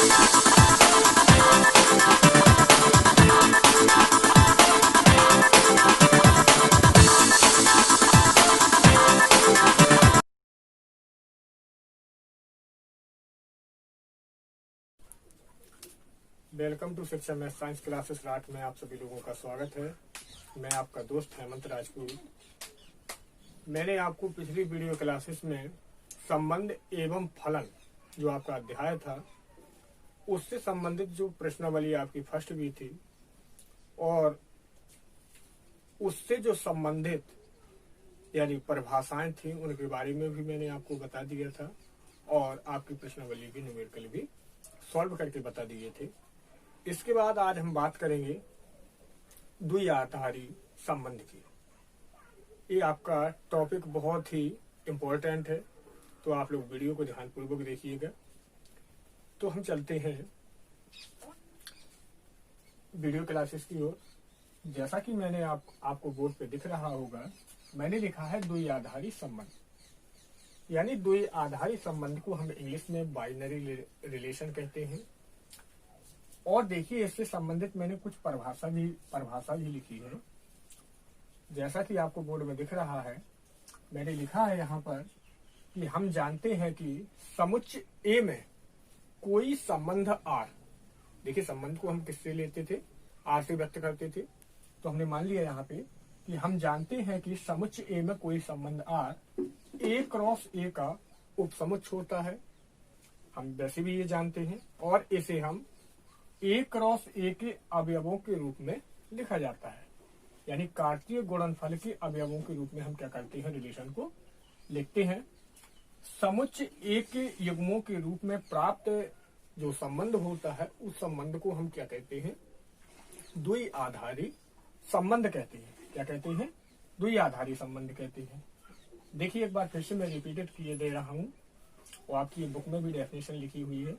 Welcome to शिक्षा में science classes रात में आप सभी लोगों का स्वागत है। मैं आपका दोस्त हेमंत राजपूत। मैंने आपको पिछली वीडियो क्लासेस में संबंध एवं फलन जो आपका अध्याय था उससे संबंधित जो प्रश्नावली आपकी फर्स्ट भी थी और उससे जो संबंधित यानी परिभाषाएं थी उनके बारे में भी मैंने आपको बता दिया था और आपकी प्रश्नावली भी न्यूमेरिकल भी सॉल्व करके बता दिए थे। इसके बाद आज हम बात करेंगे द्विआधारी संबंध की। ये आपका टॉपिक बहुत ही इम्पोर्टेंट है, तो आप लोग वीडियो को ध्यानपूर्वक देखिएगा। तो हम चलते हैं वीडियो क्लासेस की ओर। जैसा कि मैंने आपको बोर्ड पे दिख रहा होगा, मैंने लिखा है द्विआधारी संबंध, यानी द्विआधारी संबंध को हम इंग्लिश में बाइनरी रिलेशन कहते हैं। और देखिए इससे संबंधित मैंने कुछ परिभाषा भी लिखी है। जैसा कि आपको बोर्ड में दिख रहा है, मैंने लिखा है यहाँ पर कि हम जानते हैं कि समुच्चय ए में कोई संबंध आर। देखिए संबंध को हम किससे लेते थे? आर से व्यक्त करते थे। तो हमने मान लिया यहाँ पे कि हम जानते हैं कि समुच्चय ए में कोई संबंध आर ए क्रॉस ए का उपसमुच्चय होता है। हम वैसे भी ये जानते हैं और इसे हम ए क्रॉस ए के अवयवों के रूप में लिखा जाता है, यानी कार्तीय गुणनफल के अवयवों के रूप में हम क्या करते हैं? रिलेशन को लिखते हैं। समुच्चय ए के युग्मों के रूप में प्राप्त जो संबंध होता है उस संबंध को हम क्या कहते हैं? द्विआधारी संबंध कहते हैं। क्या कहते हैं? द्विआधारी संबंध कहते हैं। देखिए एक बार फिर से मैं रिपीटेड किए दे रहा हूँ और आपकी बुक में भी डेफिनेशन लिखी हुई है।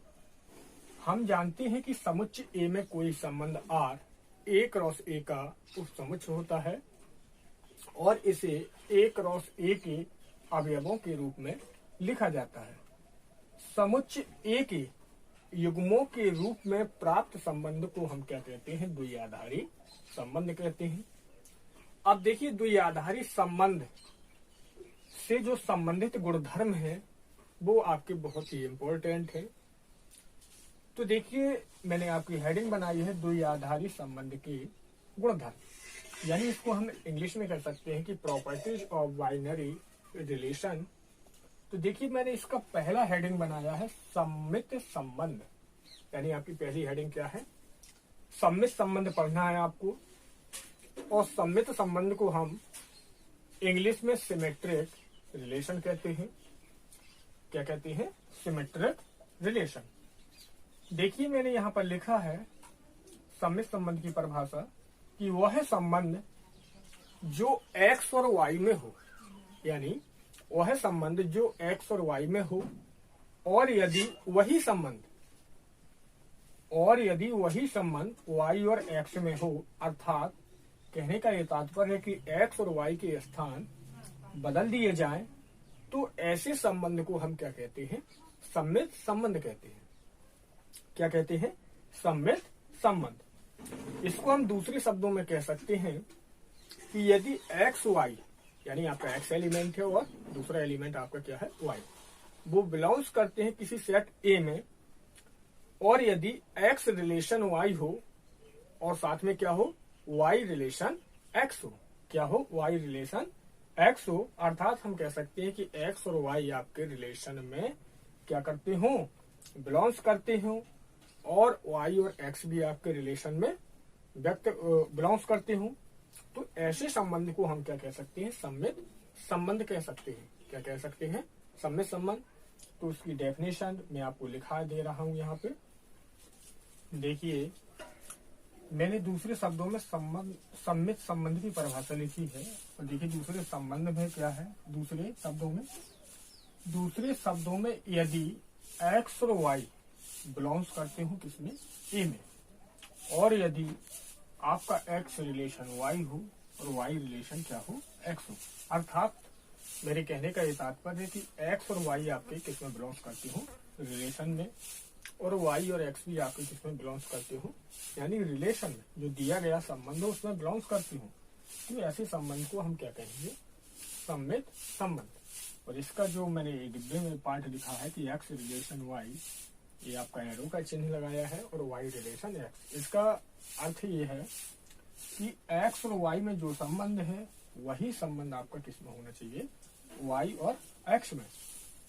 हम जानते हैं कि समुच्चय ए में कोई संबंध आर ए क्रॉस ए का उपसमुच्चय होता है और इसे ए क्रॉस ए के अवयवों के रूप में लिखा जाता है। समुच्चय ए के युग्मों के रूप में प्राप्त संबंध को हम क्या कहते हैं? द्विआधारी संबंध कहते हैं। अब देखिए द्विआधारी संबंध से जो संबंधित गुणधर्म है वो आपके बहुत ही इम्पोर्टेंट है। तो देखिए मैंने आपकी हेडिंग बनाई है द्विआधारी संबंध के गुणधर्म, यानी इसको हम इंग्लिश में कह सकते हैं कि प्रॉपर्टीज ऑफ बाइनरी रिलेशन। तो देखिए मैंने इसका पहला हेडिंग बनाया है सम्मित संबंध, यानी आपकी पहली हेडिंग क्या है? सम्मित संबंध पढ़ना है आपको। और सम्मित संबंध को हम इंग्लिश में सिमेट्रिक रिलेशन कहते हैं। क्या कहते हैं? Symmetric relation. देखिए मैंने यहाँ पर लिखा है सम्मित संबंध की परिभाषा कि वह संबंध जो x और y में हो, यानी वह संबंध जो x और y में हो और यदि वही संबंध y और x में हो, अर्थात कहने का ये तात्पर्य है कि x और y के स्थान बदल दिए जाएं, तो ऐसे संबंध को हम क्या कहते हैं? सम्मित संबंध कहते हैं। क्या कहते हैं? सम्मित संबंध। इसको हम दूसरे शब्दों में कह सकते हैं कि यदि x y, यानी आपका x एलिमेंट है और दूसरा एलिमेंट आपका क्या है? y, वो बिलोंग्स करते हैं किसी सेट A में और यदि x रिलेशन y हो और साथ में क्या हो? y रिलेशन x हो। क्या हो? y रिलेशन x हो, अर्थात हम कह सकते हैं कि x और y आपके रिलेशन में क्या करते हो? बिलोंग्स करते हो और y और x भी आपके रिलेशन में बिलोंग्स करते हो। तो ऐसे संबंध को हम क्या कह सकते हैं? सम्मित संबंध कह सकते हैं। क्या कह सकते हैं? सम्मित संबंध। तो उसकी डेफिनेशन मैं आपको लिखा दे रहा हूं यहाँ पे। देखिए मैंने दूसरे शब्दों में सम्मित संबंध की परिभाषा लिखी है और देखिए दूसरे संबंध में क्या है? दूसरे शब्दों में यदि x और y बिलोंग्स करते हो किसमें? ए में, और यदि आपका x रिलेशन y हो और y रिलेशन क्या हो? x हो, अर्थात मेरे कहने का ये तात्पर्य है कि x और y आपके किसमें बिलोंग्स करते हो? रिलेशन में। और वाई और एक्स भी आपके किसमें बिलोंग्स करते हो, यानी रिलेशन में जो दिया गया संबंध हो उसमें बिलोंग्स करती हो, तो ऐसे संबंध को हम क्या कहेंगे, सम्मित संबंध। और इसका जो मैंने डिब्बे में पार्ट लिखा है कि एक्स रिलेशन वाई, ये आपका एरो का चिन्ह लगाया है, और वाई रिलेशन एक्स। इसका अर्थ ये है कि एक्स और वाई में जो संबंध है वही संबंध आपका किसमें होना चाहिए, वाई और एक्स में।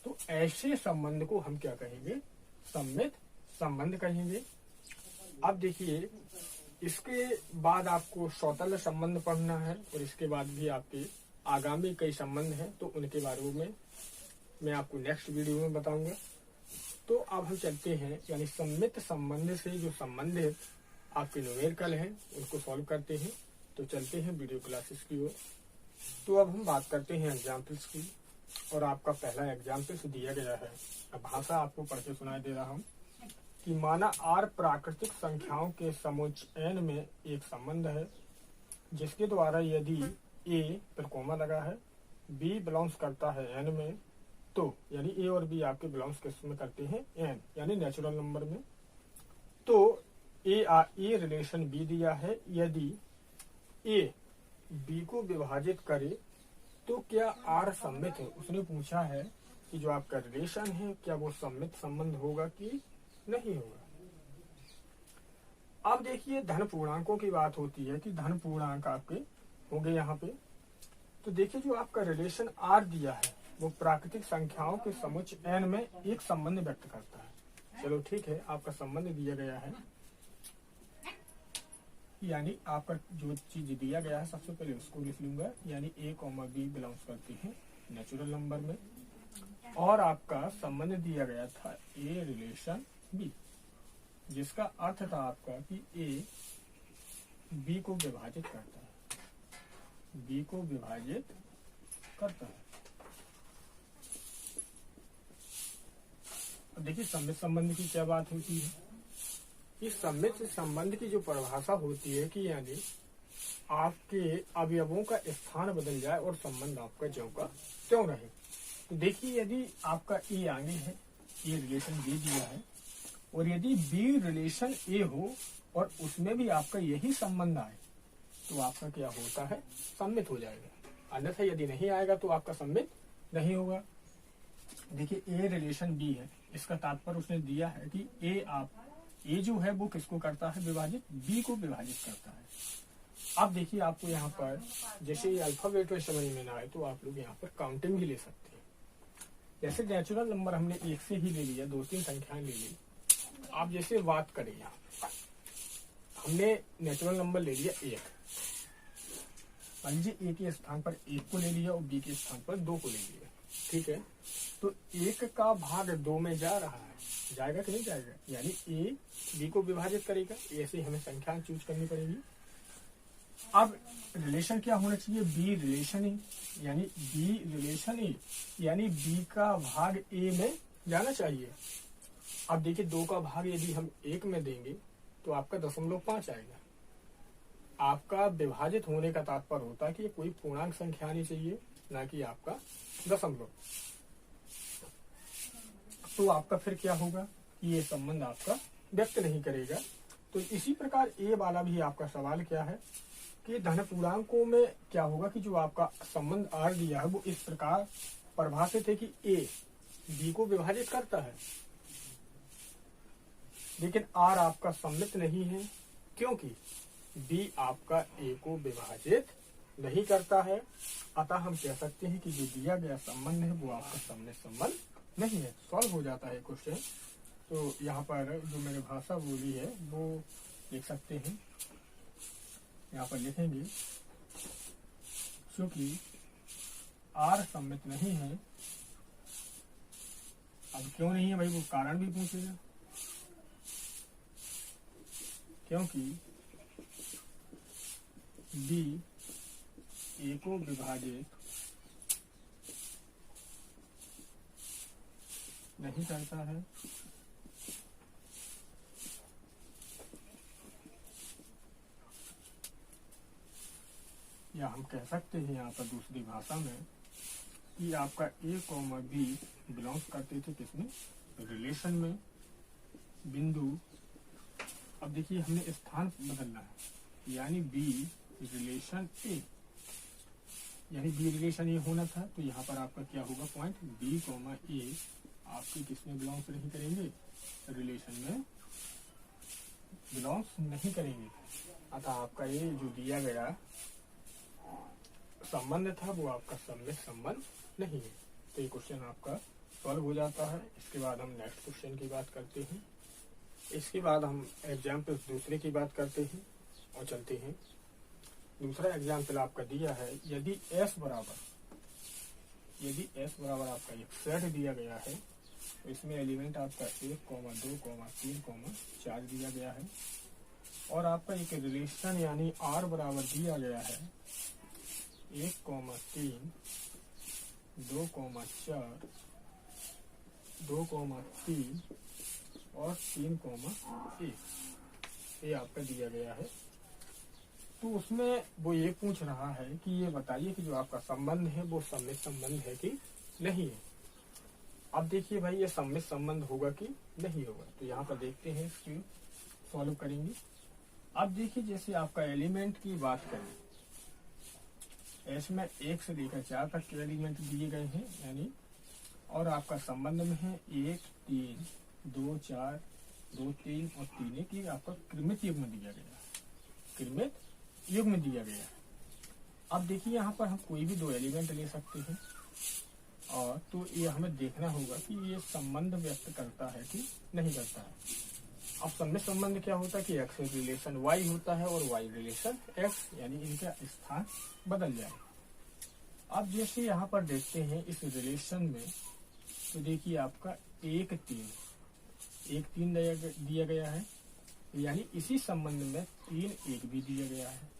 तो ऐसे संबंध को हम क्या कहेंगे, सम्मित संबंध कहेंगे। अब देखिए, इसके बाद आपको सौतल्य संबंध पढ़ना है, और इसके बाद भी आपके आगामी कई संबंध हैं, तो उनके बारे में मैं आपको नेक्स्ट वीडियो में बताऊंगा। तो अब हम चलते हैं, यानी सम्मित संबंध से जो संबंधित आपके न्यूमेरिकल हैं उनको सॉल्व करते हैं। तो चलते हैं वीडियो क्लासेस की ओर। तो अब हम बात करते हैं एग्जाम्पल्स की, और आपका पहला एग्जाम्पल्स दिया गया है। अब भाषा आपको पढ़ के सुनाई दे रहा हूँ कि माना आर प्राकृतिक संख्याओं के समुच्चय n में एक संबंध है, जिसके द्वारा यदि a पर कोमा लगा है, b बिलोंग्स करता है n में, तो यानी a और b आपके बिलोंग्स किसमें करते हैं, n यानी नेचुरल नंबर में। तो ए रिलेशन b दिया है, यदि a b को विभाजित करे तो क्या r सम्मित है। उसने पूछा है कि जो आपका रिलेशन है क्या वो सम्मित संबंध होगा कि नहीं होगा। अब देखिए, धन पूर्णांकों की बात होती है कि धन पूर्णांक आपके होंगे यहाँ पे। तो देखिए, जो आपका रिलेशन r दिया है वो प्राकृतिक संख्याओं के समुच्चय n में एक संबंध व्यक्त करता है। चलो ठीक है, आपका संबंध दिया गया है, यानी आपका जो चीज दिया गया है सबसे पहले उसको लिख लूंगा, यानी a, b बिलोंग्स करते हैं नेचुरल नंबर में, और आपका संबंध दिया गया था a रिलेशन b, जिसका अर्थ था आपका कि a b को विभाजित करता है, b को विभाजित करता है। अब देखिए, सम्मित संबंध की क्या बात होती है। इस सम्मित संबंध की जो परिभाषा होती है कि यानी आपके अवयवों का स्थान बदल जाए और संबंध आपका ज्यों का त्यों रहे। तो देखिए, यदि आपका ए आगे है, ए रिलेशन बी दिया है, और यदि बी रिलेशन ए हो और उसमें भी आपका यही संबंध आए, तो आपका क्या होता है, सम्मित हो जाएगा। अन्यथा यदि नहीं आएगा तो आपका सम्मित नहीं होगा। देखिए, ए रिलेशन बी है, इसका तात्पर्य उसने दिया है कि ए जो है वो किसको करता है विभाजित, बी को विभाजित करता है। अब देखिए, आपको यहाँ पर जैसे ये अल्फाबेट में समझ में ना आए तो आप लोग यहाँ पर काउंटिंग भी ले सकते हैं। जैसे नेचुरल नंबर हमने एक से ही ले लिया, 2-3 संख्याएं ले ली। आप जैसे बात करें, यहाँ हमने नेचुरल नंबर ले लिया 1, ए के स्थान पर 1 को ले लिया और बी के स्थान पर 2 को ले लिया, ठीक है। तो 1 का भाग 2 में जा रहा है, जाएगा कि नहीं जाएगा, यानी ए बी को विभाजित करेगा। ऐसे हमें संख्या चूज करनी पड़ेगी। अब रिलेशन क्या होना चाहिए, बी रिलेशन ए, यानी बी रिलेशन ए, यानी बी का भाग ए में जाना चाहिए। अब देखिए, 2 का भाग यदि हम 1 में देंगे तो आपका 0.5 आएगा। आपका विभाजित होने का तात्पर्य होता है कि कोई पूर्णांक संख्या आनी चाहिए, ना कि आपका दशमलव। तो आपका फिर क्या होगा कि ये संबंध आपका व्यक्त नहीं करेगा। तो इसी प्रकार ए वाला भी आपका सवाल क्या है कि धन पूर्णांकों में क्या होगा कि जो आपका संबंध आर दिया है वो इस प्रकार परिभाषित है कि ए बी को विभाजित करता है, लेकिन आर आपका सम्मित नहीं है, क्योंकि बी आपका ए को विभाजित नहीं करता है। अतः हम कह सकते हैं कि जो दिया गया संबंध है वो आपका सम्मित संबंध नहीं है। सॉल्व हो जाता है क्वेश्चन। तो यहाँ पर जो मैंने भाषा बोली है वो लिख सकते हैं, यहाँ पर लिखेंगे क्योंकि आर सम्मित नहीं है। अब क्यों नहीं है भाई, वो कारण भी पूछेगा, क्योंकि बी ए को विभाजित नहीं करता है, या हम कह सकते हैं यहाँ पर दूसरी भाषा में कि आपका ए कॉमा बी बिलोंग्स करते थे किसमें, रिलेशन में, बिंदु, अब देखिए हमने स्थान बदलना है, यानी बी रिलेशन ए, यानी बी रिलेशन ए होना था, तो यहाँ पर आपका क्या होगा, पॉइंट बी कॉमा ए आपके किसमें बिलोंग्स नहीं करेंगे, रिलेशन में बिलोंग्स नहीं करेंगे। अतः आपका ये जो दिया गया संबंध था वो आपका सम्मिश्र संबंध नहीं है। तो ये क्वेश्चन आपका सॉल्व हो जाता है। इसके बाद हम नेक्स्ट क्वेश्चन की बात करते हैं। इसके बाद हम एग्जाम्पल दूसरे की बात करते हैं और चलते हैं। दूसरा एग्जाम्पल आपका दिया है, यदि S बराबर आपका एक सेट दिया गया है, तो इसमें एलिमेंट आपका 1, 2, 3, 4 दिया गया है, और आपका एक रिलेशन यानी R बराबर दिया गया है 1, 3, 2, 4, 2, 3 और 3, 1 ये आपका दिया गया है। तो उसमें वो ये पूछ रहा है कि ये बताइए कि जो आपका संबंध है वो सम्मिश्र संबंध है कि नहीं है। अब देखिए भाई ये सम्मिश्र संबंध होगा कि नहीं होगा, तो यहाँ पर देखते हैं, इसकी सॉल्व करेंगे। अब देखिए जैसे आपका एलिमेंट की बात करें, इसमें 1 से लेकर 4 तक के एलिमेंट दिए गए हैं, यानी और आपका संबंध में है 1, 3, 2, 4, 2, 3 और 3 की आपका क्रमित युग्म दिया गया, क्रमित युग्म दिया गया। अब देखिए यहाँ पर हम कोई भी 2 एलिमेंट ले सकते हैं, और तो ये हमें देखना होगा कि ये संबंध व्यक्त करता है कि नहीं करता है। अब सम्मिश्र संबंध क्या होता है कि x रिलेशन y होता है और y रिलेशन x, यानी इनका स्थान बदल जाए। अब जैसे यहाँ पर देखते हैं इस रिलेशन में, तो देखिए आपका 1, 3 दिया गया है, यानी इसी संबंध में 3, 1 भी दिया गया है।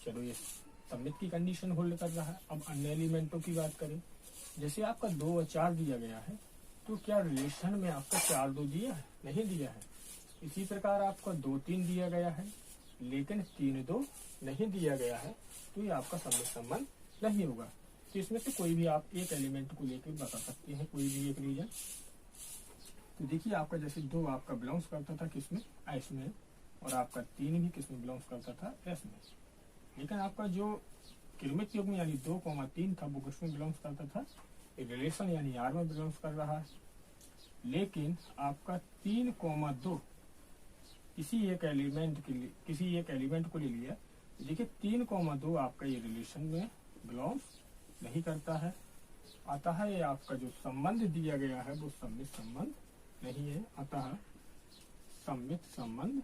चलो ये सम्मित की कंडीशन होल्ड कर रहा है। अब अन्य एलिमेंटों की बात करें, जैसे आपका 2 और 4 दिया गया है, तो क्या रिलेशन में आपका 4, 2 दिया है? नहीं दिया है। इसी प्रकार आपका 2, 3 दिया गया है, लेकिन 3, 2 नहीं दिया गया है, तो ये आपका सम्मिश्र संबंध नहीं होगा। तो इसमें से कोई भी आप एक एलिमेंट को लेकर बता सकते हैं, कोई भी एक रीजन। तो देखिए आपका जैसे 2 आपका बिलोंग्स करता था किसमें, एस में, और आपका 3 भी किसमें बिलोंग्स करता था, एस में। लेकिन आपका जो क्रमित युग्म यानी 2, 3 था वो किसमें बिलोंग्स करता था, रिलेशन यानी आर में बिलोंग्स कर रहा है। लेकिन आपका 3, 2 किसी एक एलिमेंट को ले लिया, देखिए 3, 2 आपका ये रिलेशन में बिलोंग्स नहीं करता है। अतः ये आपका जो संबंध दिया गया है वो सम्मिश्र संबंध नहीं है, अतः सम्मिश्र संबंध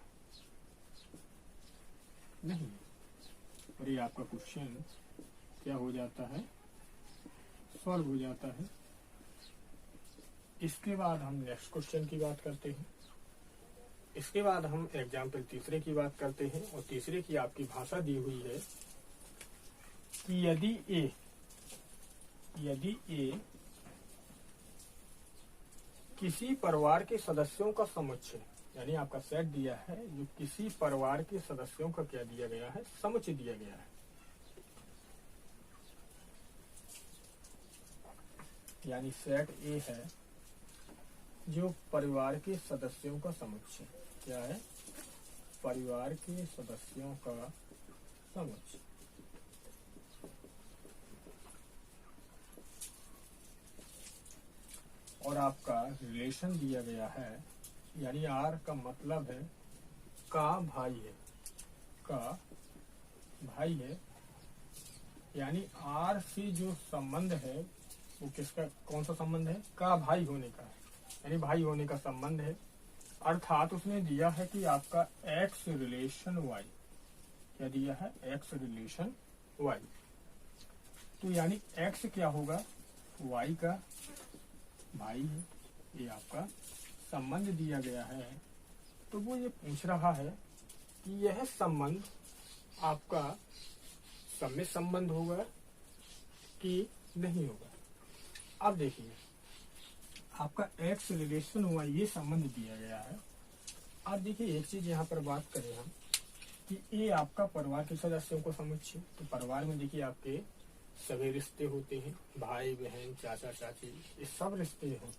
नहीं है। और ये आपका क्वेश्चन क्या हो जाता है, सॉल्व हो जाता है। इसके बाद हम नेक्स्ट क्वेश्चन की बात करते हैं। इसके बाद हम एग्जाम्पल तीसरे की बात करते हैं, और तीसरे की आपकी भाषा दी हुई है कि यदि ए किसी परिवार के सदस्यों का समुच्चय, यानी आपका सेट दिया है जो किसी परिवार के सदस्यों का क्या दिया गया है, समुच्चय दिया गया है। यानी सेट ए है जो परिवार के सदस्यों का समुच्चय, क्या है, परिवार के सदस्यों का समुच्चय। और आपका रिलेशन दिया गया है, यानी आर का मतलब है का भाई है, यानी आर से जो संबंध है वो किसका, कौन सा संबंध है, का भाई होने का, यानी भाई होने का संबंध है। अर्थात उसने दिया है कि आपका x रिलेशन y, क्या दिया है, x रिलेशन y, तो यानी x क्या होगा, y का भाई है। ये आपका संबंध दिया गया है। तो वो ये पूछ रहा है कि यह संबंध आपका सम्मिश्र संबंध होगा कि नहीं होगा। अब देखिए आपका x रिलेशन हुआ, ये संबंध दिया गया है। अब देखिए एक चीज यहाँ पर बात करें हम कि ये आपका परिवार के सदस्यों को समुच्चय, तो परिवार में देखिए आपके सभी रिश्ते होते हैं, भाई बहन चाचा चाची, ये सब रिश्ते होते हैं।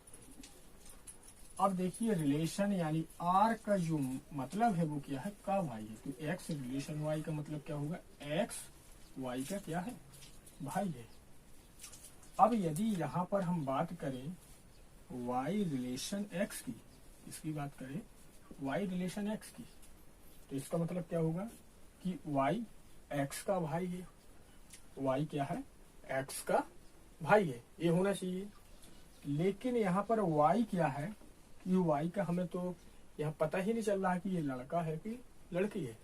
अब देखिए रिलेशन यानी आर का जो मतलब है वो क्या है, का भाई है। तो एक्स रिलेशन वाई का मतलब क्या होगा, एक्स वाई का क्या है, भाई है। अब यदि यहाँ पर हम बात करें वाई रिलेशन एक्स की, इसकी बात करें वाई रिलेशन एक्स की, तो इसका मतलब क्या होगा कि वाई एक्स का भाई है। वाई क्या है, एक्स का भाई है, ये होना चाहिए। लेकिन यहाँ पर वाई क्या है कि वाई का हमें तो यहाँ पता ही नहीं चल रहा कि ये लड़का है कि लड़की है,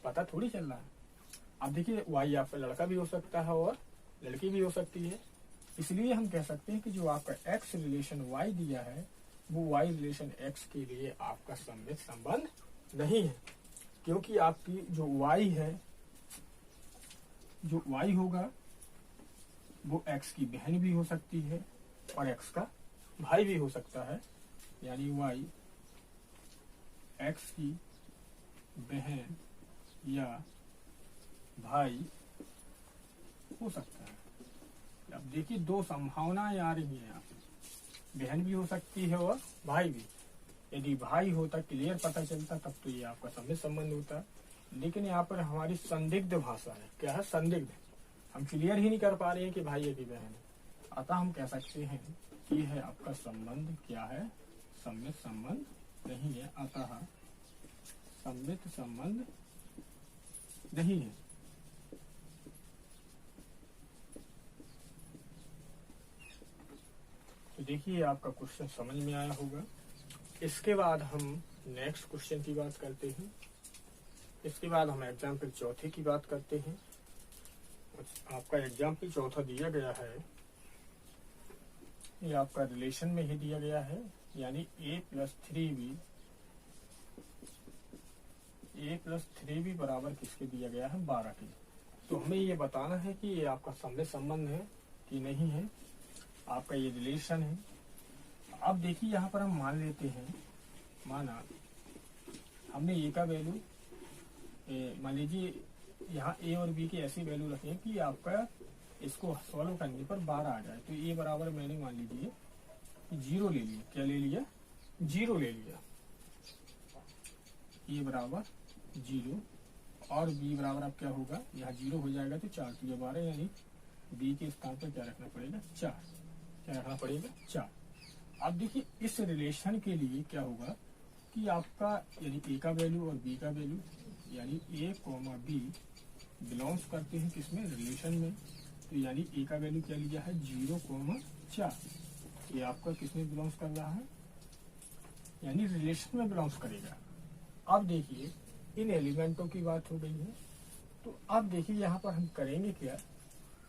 पता थोड़ी चल रहा है। अब देखिए वाई आपका लड़का भी हो सकता है और लड़की भी हो सकती है, इसलिए हम कह सकते हैं कि जो आपका एक्स रिलेशन वाई दिया है वो वाई रिलेशन एक्स के लिए आपका सममित संबंध नहीं है, क्योंकि आपकी जो वाई है, जो वाई होगा वो एक्स की बहन भी हो सकती है और एक्स का भाई भी हो सकता है, यानी वाई एक्स की बहन या भाई हो सकता है। अब देखिए दो संभावनाएं आ रही हैं यहाँ पे, बहन भी हो सकती है और भाई भी। यदि भाई होता, क्लियर पता चलता, तब तो ये आपका सममित संबंध होता। लेकिन यहाँ पर हमारी संदिग्ध भाषा है, क्या है, संदिग्ध। हम क्लियर ही नहीं कर पा रहे हैं कि भाई है कि बहन है, अतः हम कह सकते हैं कि है आपका संबंध क्या है, सममित संबंध नहीं है, अतः सममित संबंध नहीं है। तो देखिए आपका क्वेश्चन समझ में आया होगा। इसके बाद हम नेक्स्ट क्वेश्चन की बात करते हैं। इसके बाद हम एग्जाम्पल चौथे की बात करते हैं। आपका एग्जाम्पल चौथा दिया गया है, ये आपका रिलेशन में ही दिया गया है, यानी a+3b बराबर किसके दिया गया है, 12 के। तो हमें ये बताना है कि ये आपका सममित संबंध है कि नहीं है, आपका ये रिलेशन है। अब देखिए यहाँ पर हम मान लेते हैं, माना हमने ए का वैल्यू, मान लीजिए यहाँ ए और बी की ऐसी वैल्यू रखें कि आपका इसको सॉल्व करने पर 12 आ जाए। तो ए बराबर मैंने मान लीजिए 0 ले लिया, क्या ले लिया, 0 ले लिया, ए बराबर 0 और बी बराबर अब क्या होगा, यहाँ 0 हो जाएगा तो 4, तो ये 12, यानी बी के स्थान पर क्या रखना पड़ेगा, 4, क्या रखना पड़ेगा, 4। अब देखिए इस रिलेशन के लिए क्या होगा कि आपका यानी ए का वैल्यू और बी का वैल्यू, यानी ए कॉमा बी बिलोंग्स करते हैं किसमें, रिलेशन में। तो यानी ए का वैल्यू क्या लिया है, 0,4, ये आपका किसमें बिलोंग्स कर रहा है, यानी रिलेशन में बिलोंग्स करेगा। अब देखिए इन एलिमेंटों की बात हो गई है, तो अब देखिए यहाँ पर हम करेंगे क्या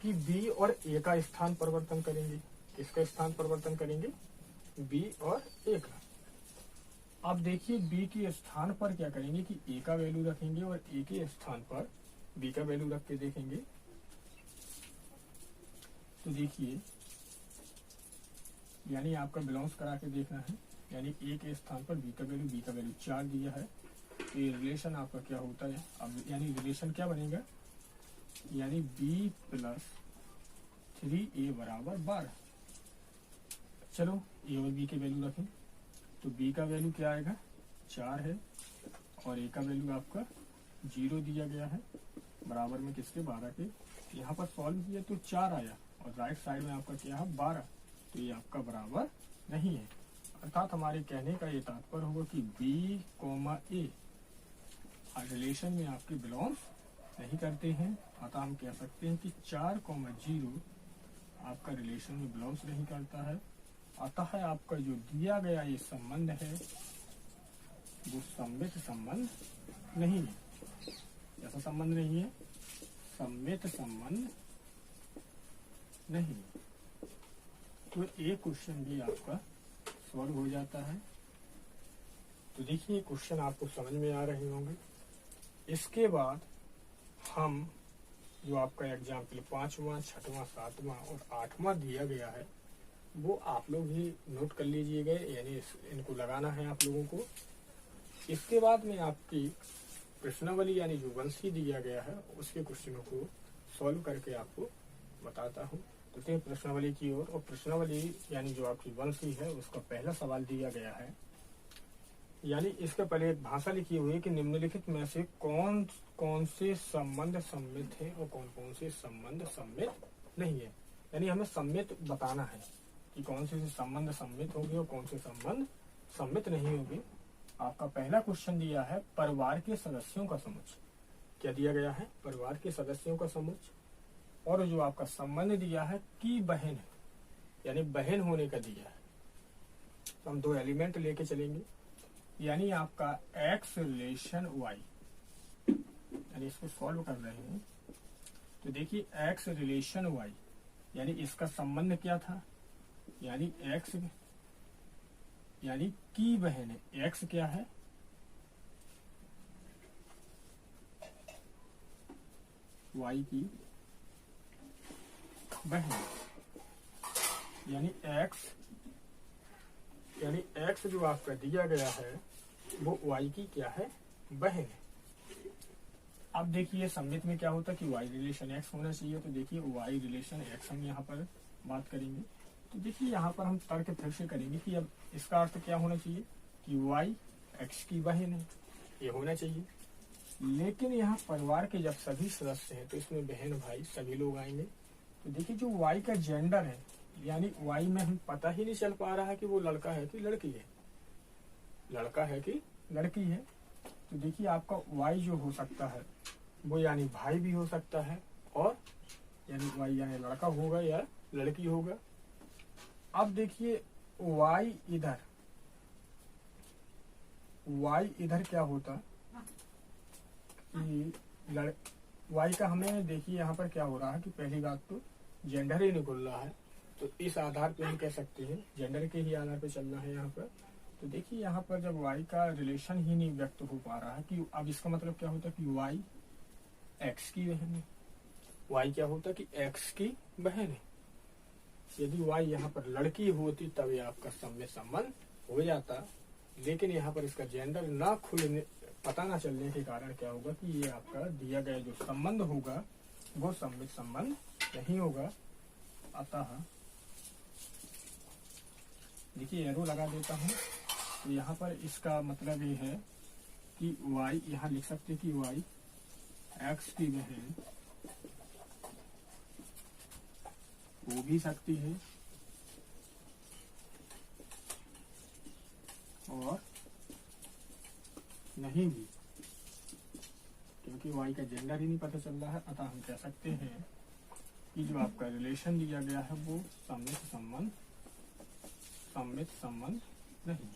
कि बी और ए का स्थान परिवर्तन करेंगे। किसका स्थान परिवर्तन करेंगे, बी और ए का। अब देखिए बी के स्थान पर क्या करेंगे कि ए का वैल्यू रखेंगे और ए के स्थान पर बी का वैल्यू रख के देखेंगे। तो देखिए यानी आपका बिलोंग्स करा के देखना है, यानी ए के स्थान पर बी का वैल्यू 4 दिया है। तो ये रिलेशन आपका क्या होता है, अब यानी रिलेशन क्या बनेगा, यानी b+3a बराबर 12। चलो ए और बी के वैल्यू रखें, तो बी का वैल्यू क्या आएगा, 4 है और ए का वैल्यू आपका 0 दिया गया है, बराबर में किसके, 12 के। यहाँ पर सॉल्व किया तो 4 आया और राइट साइड में आपका क्या है, 12। तो ये आपका बराबर नहीं है, अर्थात हमारे कहने का ये तात्पर्य होगा कि बी कॉमा ए रिलेशन में आपके बिलोंग्स नहीं करते हैं। अतः हम कह सकते हैं कि 4,0 आपका रिलेशन में बिलोंग्स नहीं करता है। अतः आपका जो दिया गया ये संबंध है वो सममित संबंध नहीं है। ऐसा संबंध नहीं है, सममित संबंध नहीं। तो एक क्वेश्चन भी आपका सॉल्व हो जाता है। तो देखिए क्वेश्चन आपको समझ में आ रहे होंगे। इसके बाद हम जो आपका एग्जाम्पल 5वां, 6वां, 7वां और 8वां दिया गया है वो आप लोग भी नोट कर लीजिएगा, यानी इनको लगाना है आप लोगों को। इसके बाद में आपकी प्रश्नावली यानी जो वंशी दिया गया है उसके क्वेश्चनों को सॉल्व करके आपको बताता हूँ। चलते हैं प्रश्नावली की ओर। और प्रश्नावली यानी जो आपकी 1C है उसका पहला सवाल दिया गया है, यानी इसके पहले एक भाषा लिखी हुई है कि निम्नलिखित में से कौन कौन से संबंध सम्मित है और कौन कौन से संबंध सम्मित नहीं है। यानी हमें सम्मित बताना है कि कौन से संबंध सम्मित होंगे और कौन से संबंध सम्मित नहीं होंगे। आपका पहला क्वेश्चन दिया है परिवार के सदस्यों का समुच्चय। क्या दिया गया है? परिवार के सदस्यों का समुच्चय। और जो आपका संबंध दिया है कि बहन है, यानी बहन होने का दिया है। तो हम दो एलिमेंट लेके चलेंगे, यानी आपका x रिलेशन y, यानी इसको सॉल्व कर रहे हैं। तो देखिए x रिलेशन y, यानी इसका संबंध क्या था? यानी x यानी की बहन है। x क्या है? y की बहन, यानी x जो आपका दिया गया है वो y की क्या है? बहन है। अब देखिए सम्मित में क्या होता है कि y रिलेशन x होना चाहिए। तो देखिए y रिलेशन x हम यहाँ पर बात करेंगे। तो देखिए यहाँ पर हम तर्क फिर से करेंगे कि अब इसका अर्थ क्या होना चाहिए कि y x की बहन है, ये होना चाहिए। लेकिन यहाँ परिवार के जब सभी सदस्य हैं तो इसमें बहन भाई सभी लोग आएंगे। तो देखिए जो y का जेंडर है, यानी y में हम पता ही नहीं चल पा रहा है कि वो लड़का है कि लड़की है, लड़का है कि लड़की है। तो देखिए आपका y जो हो सकता है वो यानी भाई भी हो सकता है, और यानी y यानी लड़का होगा या लड़की होगा। अब देखिए y इधर क्या होता कि y का हमें देखिए यहाँ पर क्या हो रहा है कि पहली बात तो जेंडर ही निकल रहा है। तो इस आधार पे हम कह सकते हैं जेंडर के ही आधार पे चलना है यहाँ पर। तो देखिए यहाँ पर जब y का रिलेशन ही नहीं व्यक्त हो पा रहा है कि अब इसका मतलब क्या होता है कि y x की बहन है। y क्या होता है कि x की बहन है। यदि y यहाँ पर लड़की होती तब ये आपका सम्मित संबंध हो जाता, लेकिन यहाँ पर इसका जेंडर ना खुलने पता ना चलने के कारण क्या होगा कि ये आपका दिया गया जो संबंध होगा वो सम्मित संबंध नहीं होगा। अतः देखिए एरो लगा देता हूँ। तो यहाँ पर इसका मतलब ये है कि y, यहाँ लिख सकते हैं कि y x की बहन हो भी सकती है और नहीं भी, क्योंकि y का जेंडर ही नहीं पता चल रहा है। अतः हम कह सकते हैं कि जो आपका रिलेशन दिया गया है वो सम्मित संबंध नहीं।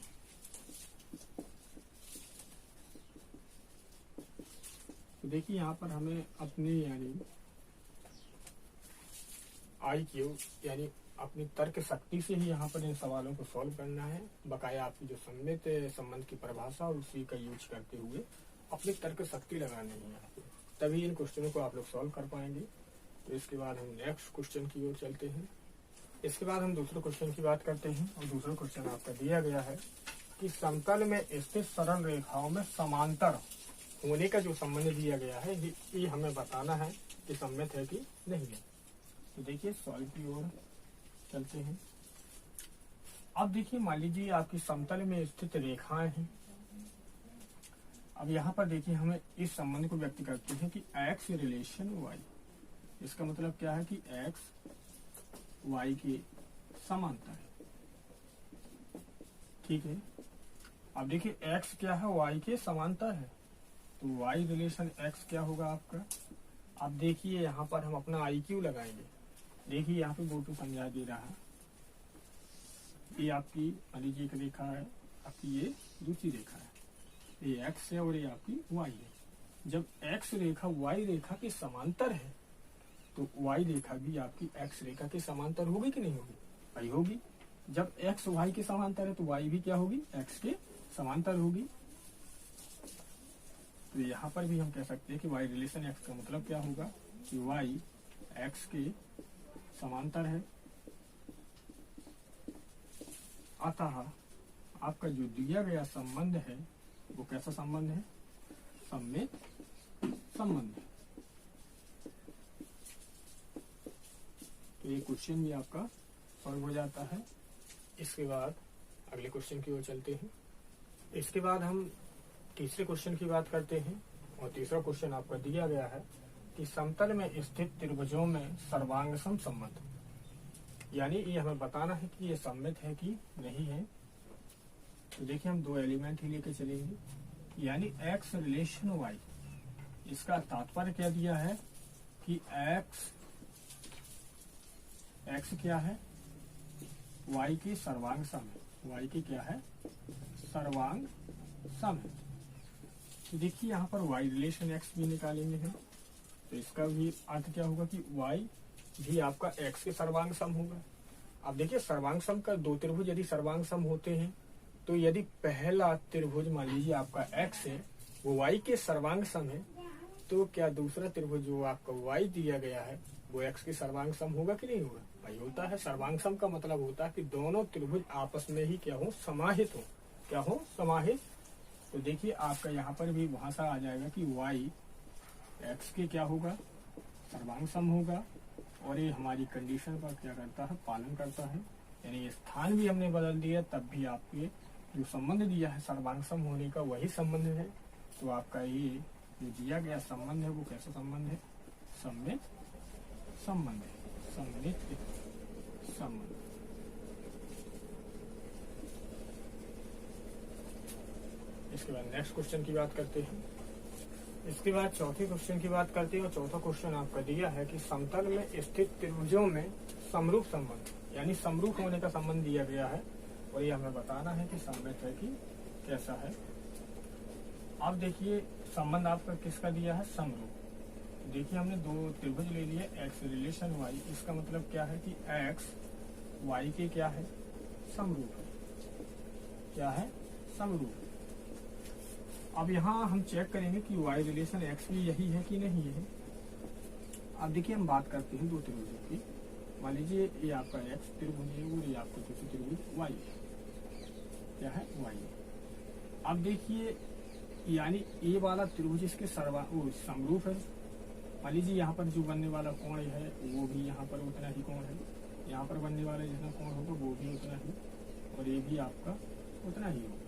तो देखिए यहाँ पर हमें अपनी यानी IQ यानी अपनी तर्क शक्ति से ही यहाँ पर इन सवालों को सॉल्व करना है। बकाया आपकी जो सम्मित संबंध की परिभाषा और उसी का यूज करते हुए अपनी तर्क शक्ति लगानी है यहाँ पे, तभी इन क्वेश्चनों को आप लोग सॉल्व कर पाएंगे। तो इसके बाद हम नेक्स्ट क्वेश्चन की ओर चलते हैं। इसके बाद हम दूसरे क्वेश्चन की बात करते हैं। और दूसरा क्वेश्चन आपका दिया गया है कि समतल में स्थित सरल रेखाओं में समांतर होने का जो संबंध दिया गया है ये हमें बताना है कि सम्मित है कि नहीं है। तो देखिए सॉल्व की ओर चलते हैं। अब देखिए मान लीजिए आपकी समतल में स्थित रेखाएं हैं। अब यहाँ पर देखिए हमें इस संबंध को व्यक्त करते हैं कि x रिलेशन y, इसका मतलब क्या है कि x y के समांतर है। ठीक है। अब देखिए x क्या है? y के समांतर है। तो y रिलेशन x क्या होगा आपका? अब देखिए यहाँ पर हम अपना IQ लगाएंगे। देखिए यहाँ पे बोटू समझा दे रहा है। ये आपकी मान लीजिए एक रेखा है, आपकी ये दूसरी रेखा है, ये x है और ये आपकी y है। जब x रेखा y रेखा के समांतर है तो y रेखा भी आपकी x रेखा के समांतर होगी कि नहीं होगी? भाई होगी। जब x y के समांतर है तो y भी क्या होगी? x के समांतर होगी। तो यहाँ पर भी हम कह सकते हैं कि y रिलेशन x का मतलब क्या होगा कि y x के समांतर है। अतः आपका जो दिया गया संबंध है वो कैसा संबंध है? सम्मित संबंध। तो ये क्वेश्चन भी आपका सॉल्व हो जाता है। इसके बाद अगले क्वेश्चन की ओर चलते हैं। इसके बाद हम तीसरे क्वेश्चन की बात करते हैं और तीसरा क्वेश्चन आपका दिया गया है कि समतल में स्थित त्रिभुजों में सर्वांग सम संबंध, यानी ये हमें बताना है कि ये सममित है कि नहीं है। तो देखिए हम दो एलिमेंट ही लेके चलेंगे, यानी x रिलेशन y। इसका तात्पर्य क्या दिया है कि x क्या है, y की सर्वांग सम है, y की क्या है, सर्वांग सम है। तो देखिए यहाँ पर y रिलेशन x भी निकालेंगे हम, तो इसका भी अर्थ क्या होगा कि y भी आपका x के सर्वांग सम होगा। अब देखिए सर्वांग सम का दो त्रिभुज यदि सर्वांग सम होते हैं, तो यदि पहला त्रिभुज मान लीजिए आपका x है, वो y के सर्वांग सम है, तो क्या दूसरा त्रिभुज जो आपका y दिया गया है वो x के सर्वांग सम होगा कि नहीं होगा? भाई होता है। सर्वांग सम का मतलब होता है कि दोनों त्रिभुज आपस में ही क्या हो, समाहित हो। क्या हो, समाहित। तो देखिए आपका यहाँ पर भी भाषा आ जाएगा कि y x के क्या होगा, सर्वांग सम होगा, और ये हमारी कंडीशन पर क्या करता है, पालन करता है। यानी ये स्थान भी हमने बदल दिया, तब भी आपके जो संबंध दिया है सर्वांग सम होने का वही संबंध है। तो आपका ये जो दिया गया संबंध है वो कैसा संबंध है, सममित संबंध है, सममित संबंध। इसके बाद नेक्स्ट क्वेश्चन की बात करते हैं। इसके बाद चौथे क्वेश्चन की बात करते हैं और चौथा क्वेश्चन आपका दिया है कि समतल में स्थित त्रिभुजों में समरूप संबंध, यानी समरूप होने का संबंध दिया गया है और ये हमें बताना है कि सममित है कि कैसा है। अब देखिए संबंध आपका किसका दिया है, समरूप। देखिए हमने दो त्रिभुज ले लिए, x रिलेशन y। इसका मतलब क्या है कि x y के क्या है, समरूप है। क्या है, समरूप। अब यहाँ हम चेक करेंगे कि y रिलेशन x भी यही है कि नहीं है। अब देखिए हम बात करते हैं दो त्रिभुजों की। मान लीजिए ये आपका x त्रिभुज है और ये आपका दूसरा त्रिभुज y है। क्या है, y। अब देखिए यानी ये वाला त्रिभुज इसके समरूप है। मान लीजिए यहाँ पर जो बनने वाला कोण है वो भी यहाँ पर उतना ही कोण है, यहाँ पर बनने वाला जितना कोण होगा वो भी उतना ही, और ये भी आपका उतना ही होगा।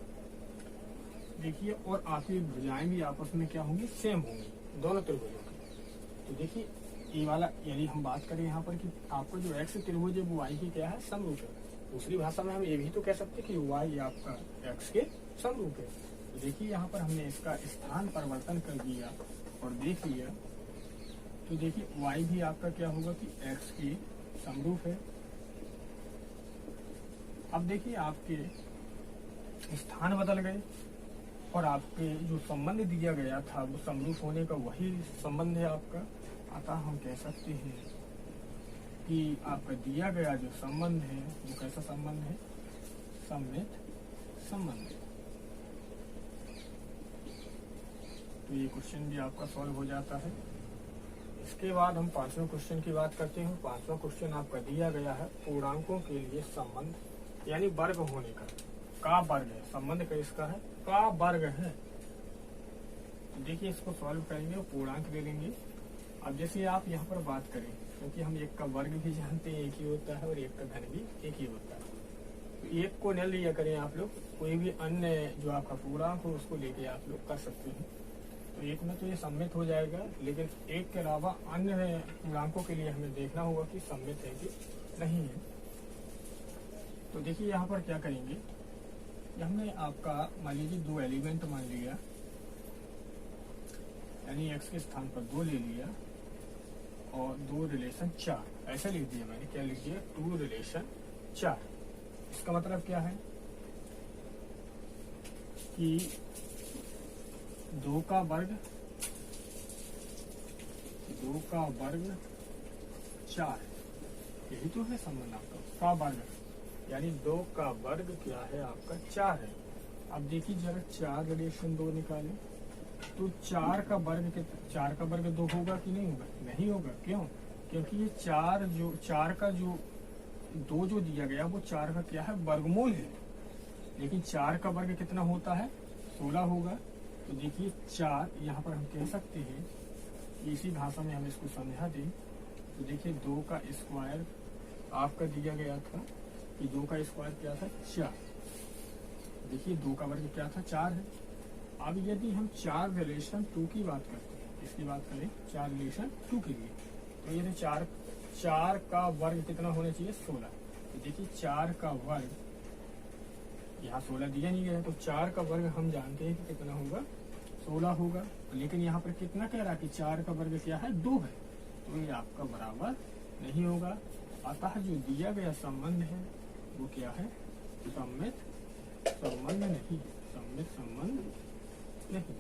देखिए और आपकी भुजाएं भी आपस में क्या होंगी, सेम होंगी दोनों त्रिभुजों की। तो देखिए ये वाला, यदि हम बात करें यहाँ पर कि आपको जो x त्रिभुज है वो y की क्या है, समरूप है। दूसरी भाषा में हम ये भी तो कह सकते हैं कि y आपका x के समरूप है। तो देखिए यहाँ पर हमने इसका स्थान परिवर्तन कर दिया और देख लिया, तो देखिए y भी आपका क्या होगा कि x के समरूप है। अब देखिए आपके स्थान बदल गए और आपके जो संबंध दिया गया था वो समरूप होने का वही संबंध है आपका। अतः हम कह सकते हैं कि आपका दिया गया जो संबंध है वो कैसा संबंध है, सममित संबंध है। तो ये क्वेश्चन भी आपका सॉल्व हो जाता है। इसके बाद हम पांचवें क्वेश्चन की बात करते हैं। पांचवा क्वेश्चन आपका दिया गया है पूर्णांकों के लिए संबंध, यानी वर्ग होने का वर्ग है, संबंध का इसका है का वर्ग है। तो देखिए इसको सॉल्व करेंगे और पूर्णांक ले लेंगे। अब जैसे आप यहाँ पर बात करें, क्योंकि हम एक का वर्ग भी जानते हैं एक ही होता है और एक का घन भी एक ही होता है, तो एक को न लिया करें आप लोग, कोई भी अन्य जो आपका पूर्णांक हो उसको लेके आप लोग कर सकते हैं। तो एक में तो ये सम्मित हो जाएगा, लेकिन एक के अलावा अन्य पूर्णांकों के लिए हमें देखना होगा कि सम्मित है कि नहीं है। तो देखिए यहाँ पर क्या करेंगे, हमने आपका मान लीजिए दो एलिमेंट मान लिया, यानी x के स्थान पर 2 ले लिया और 2 रिलेशन 4 ऐसा लिख दिया मैंने। क्या लिख दिया, 2 रिलेशन 4। इसका मतलब क्या है कि 2 का वर्ग 4, यही तो है संबंध आपका का वर्ग, यानी 2 का वर्ग क्या है आपका 4 है। अब देखिए जरा 4 रिलेशन 2 निकालें तो 4 का वर्ग 2 होगा कि नहीं होगा, नहीं होगा। क्यों, क्योंकि ये 4 का जो 2 जो दिया गया वो 4 का क्या है, वर्गमूल है। लेकिन 4 का वर्ग कितना होता है, 16 होगा। तो देखिए 4 यहाँ पर हम कह सकते हैं, इसी भाषा में हम इसको समझा दें तो देखिए 2 का स्क्वायर आपका दिया गया था कि 2 का स्क्वायर क्या था 4। देखिए 2 का वर्ग क्या था 4 है। अब यदि हम 4 रिलेशन 2 की बात करते हैं, इसकी बात करें 4 रिलेशन 2 के लिए, तो यदि 4 का वर्ग कितना होना चाहिए 16। तो देखिए 4 का वर्ग, यहाँ 16 दिया नहीं गया है, तो 4 का वर्ग हम जानते हैं कि कितना होगा 16 होगा। लेकिन यहाँ पर कितना कह रहा है कि 4 का वर्ग क्या है 2 है, तो ये आपका बराबर नहीं होगा। अतः जो दिया गया संबंध है वो क्या है, सममित संबंध नहीं, सममित संबंध नहीं।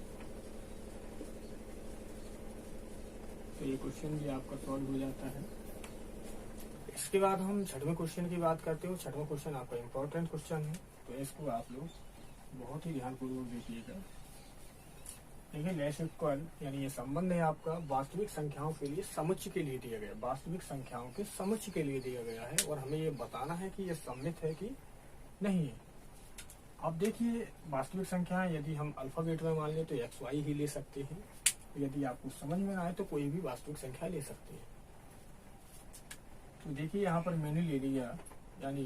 तो ये क्वेश्चन भी आपका सॉल्व हो जाता है। इसके बाद हम छठवें क्वेश्चन की बात करते हो। छठवां क्वेश्चन आपका इम्पोर्टेंट क्वेश्चन है, तो इसको आप लोग बहुत ही ध्यानपूर्वक देखिएगा। देखिए लेस इक्वल यानी ये संबंध है आपका वास्तविक संख्याओं के लिए समुच्चय के लिए दिया गया, वास्तविक संख्याओं के समुच्चय के लिए दिया गया है, और हमें ये बताना है कि ये सममित है कि नहीं है। अब देखिए वास्तविक संख्याएं यदि हम अल्फाबेट में मान लें तो एक्स वाई ही ले सकते हैं। यदि आपको समझ में आए तो कोई भी वास्तविक संख्या ले सकते हैं। तो देखिए यहाँ पर मैंने ले लिया, यानी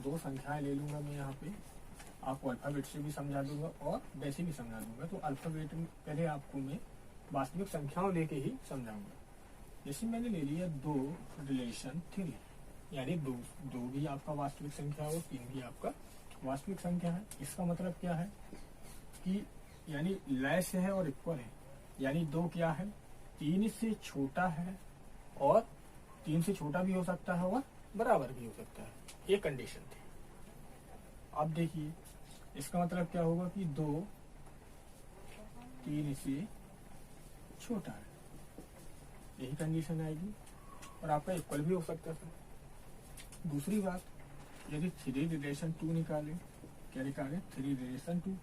2 संख्याएं ले लूंगा मैं यहाँ पे, आपको अल्फाबेट से भी समझा दूंगा और वैसे भी समझा दूंगा। तो अल्फाबेट में पहले आपको मैं वास्तविक संख्याओं लेके ही समझाऊंगा। जैसे मैंने ले लिया 2 रिलेशन 3, यानी 2 भी आपका वास्तविक संख्या है और 3 भी आपका वास्तविक संख्या है। इसका मतलब क्या है कि यानी लेस है और इक्वल है, यानी 2 क्या है 3 से छोटा है और 3 से छोटा भी हो सकता है और बराबर भी हो सकता है, ये कंडीशन थी। अब देखिए इसका मतलब क्या होगा कि 2 3 से छोटा है, यही कंडीशन आएगी, और आपका इक्वल भी हो सकता है। दूसरी बात, यदि 3 रिलेशन 2 निकालें, क्या निकालें 3 रिलेशन 2।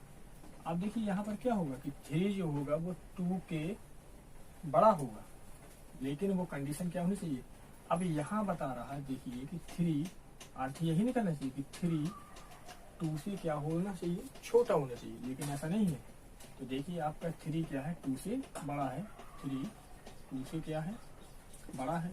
अब देखिए यहाँ पर क्या होगा कि 3 जो होगा वो 2 के बड़ा होगा, लेकिन वो कंडीशन क्या होनी चाहिए। अब यहाँ बता रहा है देखिए कि 3 अर्थ यही निकलना चाहिए कि 3 2 से क्या होना चाहिए छोटा होना चाहिए, लेकिन ऐसा नहीं है। तो देखिए आपका 3 क्या है 2 से बड़ा है, 3 2 से क्या है बड़ा है,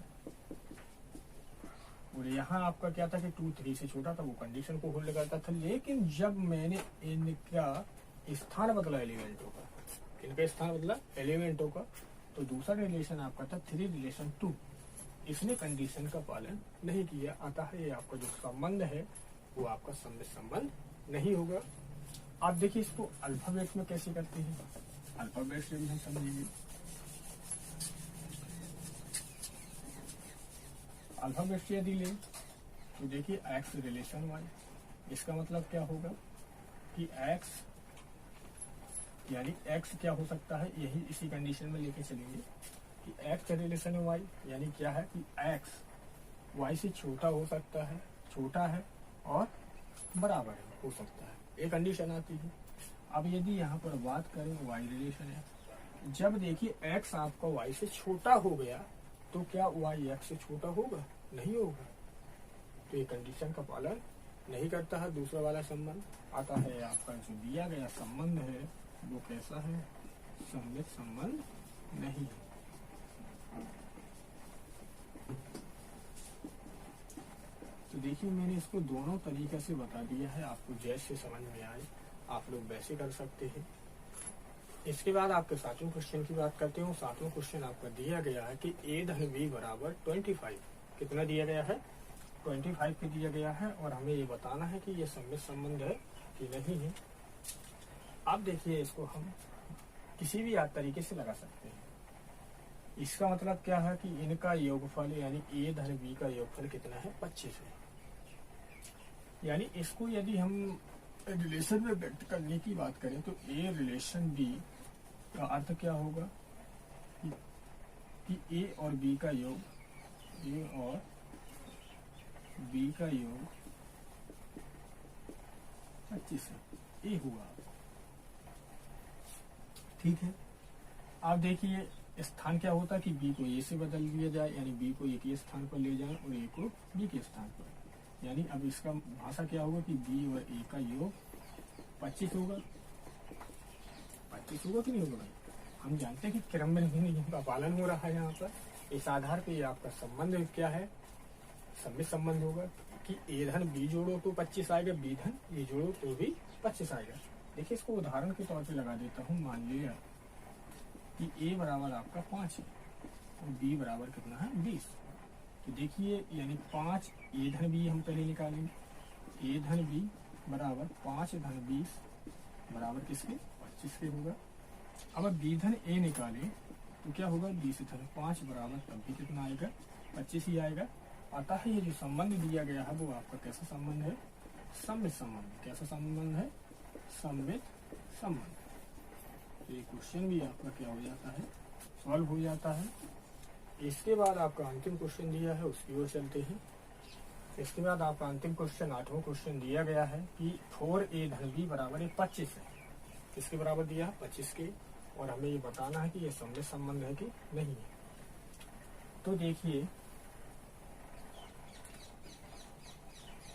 और यहाँ आपका क्या था कि 2 3 से छोटा था, वो कंडीशन को होल्ड करता था। लेकिन जब मैंने इनका स्थान बदला एलिमेंटों का, इनका स्थान बदला एलिमेंटों का, तो दूसरा रिलेशन आपका था 3 रिलेशन 2, इसने कंडीशन का पालन नहीं किया, अतः ये आपका जो संबंध है वो आपका सममित संबंध नहीं होगा। आप देखिए इसको अल्फाबेट में कैसे करते हैं, अल्फाबेट से भी हम समझेंगे। अल्फाबेट से यदि ले तो देखिए एक्स रिलेशन वाई, इसका मतलब क्या होगा कि एक्स यानी एक्स क्या हो सकता है, यही इसी कंडीशन में लेके चलेंगे कि एक्स रिलेशन वाई, यानी क्या है कि एक्स वाई से छोटा हो सकता है, छोटा है और बराबर हो सकता है, एक कंडीशन आती है। अब यदि यहाँ पर बात करें वाई रिलेशन है, जब देखिए एक्स आपका वाई से छोटा हो गया तो क्या वाई एक्स से छोटा होगा, नहीं होगा, तो ये कंडीशन का पालन नहीं करता है दूसरा वाला संबंध। आता है आपका जो दिया गया संबंध है वो कैसा है, सममित संबंध नहीं है। तो देखिए मैंने इसको दोनों तरीके से बता दिया है, आपको जैसे समझ में आए आप लोग वैसे कर सकते हैं। इसके बाद आपके 7वें क्वेश्चन की बात करते हो। 7वां क्वेश्चन आपका दिया गया है कि a धन b बराबर 25, कितना दिया गया है 25 के दिया गया है, और हमें ये बताना है कि ये सममित संबंध है कि नहीं है। अब देखिए इसको हम किसी भी तरीके से लगा सकते हैं। इसका मतलब क्या है कि इनका योगफल यानी a धन b का योगफल कितना है 25 है, यानी इसको यदि हम रिलेशन में व्यक्त करने की बात करें तो a रिलेशन b का अर्थ क्या होगा कि a और b का योग, a और b का योग 25 है, a हुआ, ठीक है। आप देखिए स्थान क्या होता है कि b को a से बदल दिया जाए, यानी b को a के स्थान पर ले जाए और a को b के स्थान पर, यानी अब इसका भाषा क्या होगा कि b और a का योग 25 होगा। 25 होगा कि नहीं होगा भाई, हम जानते हैं कि क्रम में नियम का पालन हो रहा है यहाँ पर। इस आधार पे ये आपका संबंध क्या है सम्मित संबंध होगा कि ए धन बी जोड़ो तो 25 आएगा, बी धन ए जोड़ो तो भी 25 आएगा। देखिए इसको उदाहरण के तौर पे लगा देता हूँ। मान लिया कि ए बराबर आपका 5 है और बी बराबर कितना है 20। तो देखिए यानी 5 ए धन बी हम पहले निकालेंगे। ए धन बी बराबर 5 धन 20 बराबर किसके 25 के होगा। अब बी धन ए निकालें तो क्या होगा 20 धन 5 बराबर तब भी कितना आएगा 25 ही आएगा। अतः ये जो संबंध दिया गया है वो आपका कैसा संबंध है, सम्मित संबंध। कैसा संबंध है, सम्मित संबंध। तो ये क्वेश्चन भी आपका क्या हो जाता है, सॉल्व हो जाता है। इसके बाद आपका अंतिम क्वेश्चन दिया है, उसकी ओर चलते हैं। इसके बाद आपका अंतिम क्वेश्चन 8वां क्वेश्चन दिया गया है कि 4a धन b बराबर 25 है। किसके बराबर दिया है 25 के, और हमें ये बताना है कि ये सम्मित संबंध है कि नहीं है। तो देखिए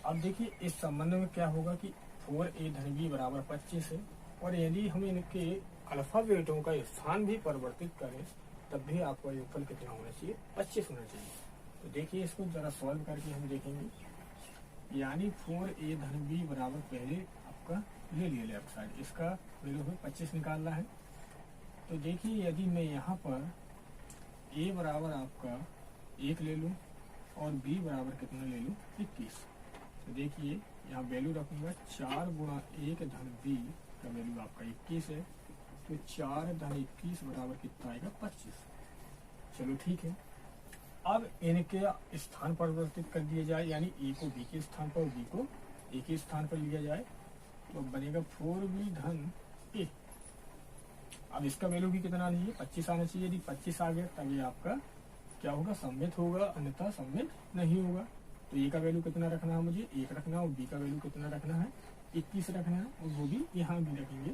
अब देखिए इस संबंध में क्या होगा कि 4a धन b बराबर 25 है, और यदि हम इनके अल्फा बेटों का स्थान भी परिवर्तित करें तब भी आपका योगफल कितना होना चाहिए 25 होना चाहिए। तो देखिए इसको जरा सॉल्व करके हम देखेंगे। यानी 4a धन b बराबर पहले आपका ले लिया लेफ्ट साइड, इसका वैल्यू हमें 25 निकालना है। तो देखिए यदि मैं यहाँ पर a बराबर आपका 1 ले लूँ और b बराबर कितना ले लूँ 21। तो देखिए यहाँ वैल्यू रखूंगा 4 गुणा 1 धन b का वैल्यू आपका 21 है। तो 4 धन 21 बराबर कितना आएगा 25। चलो ठीक है। अब इनके स्थान परिवर्तित कर दिया जाए, यानी ए को बी के स्थान पर और बी को ए के स्थान पर लिया जाए तो बनेगा 4b धन a। अब इसका वैल्यू भी कितना नहीं है 25 आना चाहिए। यदि 25 आ गया तब ये आपका क्या होगा सम्मित होगा, अन्यथा सम्मित नहीं होगा। तो ए का वैल्यू कितना रखना है मुझे 1 रखना है, और बी का वैल्यू कितना रखना है 21 रखना है, और वो भी यहाँ भी रखेंगे।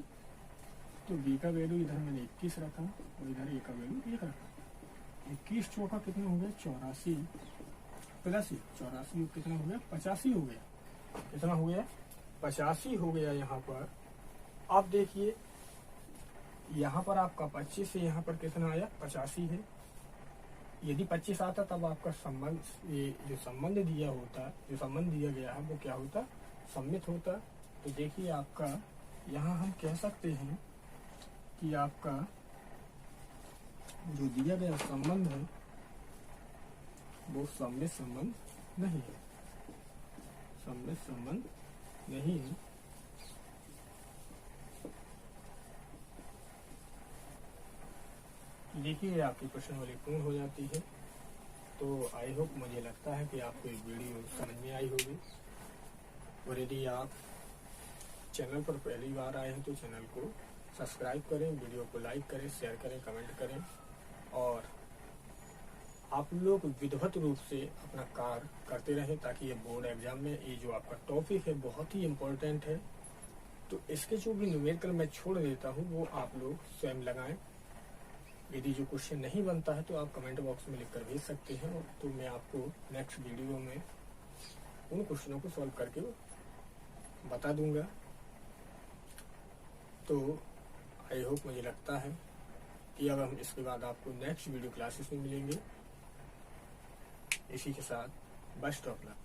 तो बी का वैल्यू इधर मैंने 21 रखा और इधर ए का वैल्यू 1 रखा। 21 चौका कितना हो गया 84 प्लस 84 कितना हो गया 85 हो गया। कितना हो गया 85 हो गया यहाँ पर। अब देखिए यहाँ पर आपका 25 से यहाँ पर कितना आया 85 है। यदि 25 आता तब आपका संबंध, ये जो संबंध दिया होता, जो संबंध दिया गया है वो क्या होता सम्मित होता। तो देखिए आपका यहाँ हम कह सकते हैं कि आपका जो दिया गया संबंध है वो सम्मित संबंध नहीं है, सम्मित संबंध नहीं है। देखिए आपकी प्रश्न वाली पूर्ण हो जाती है। तो आई होप, मुझे लगता है कि आपको ये वीडियो समझ में आई होगी। और यदि आप चैनल पर पहली बार आए हैं तो चैनल को सब्सक्राइब करें, वीडियो को लाइक करें, शेयर करें, कमेंट करें, और आप लोग विधिवत रूप से अपना कार्य करते रहें ताकि ये बोर्ड एग्जाम में ये जो आपका टॉपिक है बहुत ही इम्पोर्टेंट है। तो इसके जो भी न्यूमेरिकल मैं छोड़ देता हूँ वो आप लोग स्वयं लगाएं। यदि जो क्वेश्चन नहीं बनता है तो आप कमेंट बॉक्स में लिखकर भेज सकते हैं, तो मैं आपको नेक्स्ट वीडियो में उन क्वेश्चनों को सॉल्व करके बता दूंगा। तो आई होप, मुझे लगता है कि अब हम इसके बाद आपको नेक्स्ट वीडियो क्लासेस में मिलेंगे। इसी के साथ बेस्ट ऑफ लक।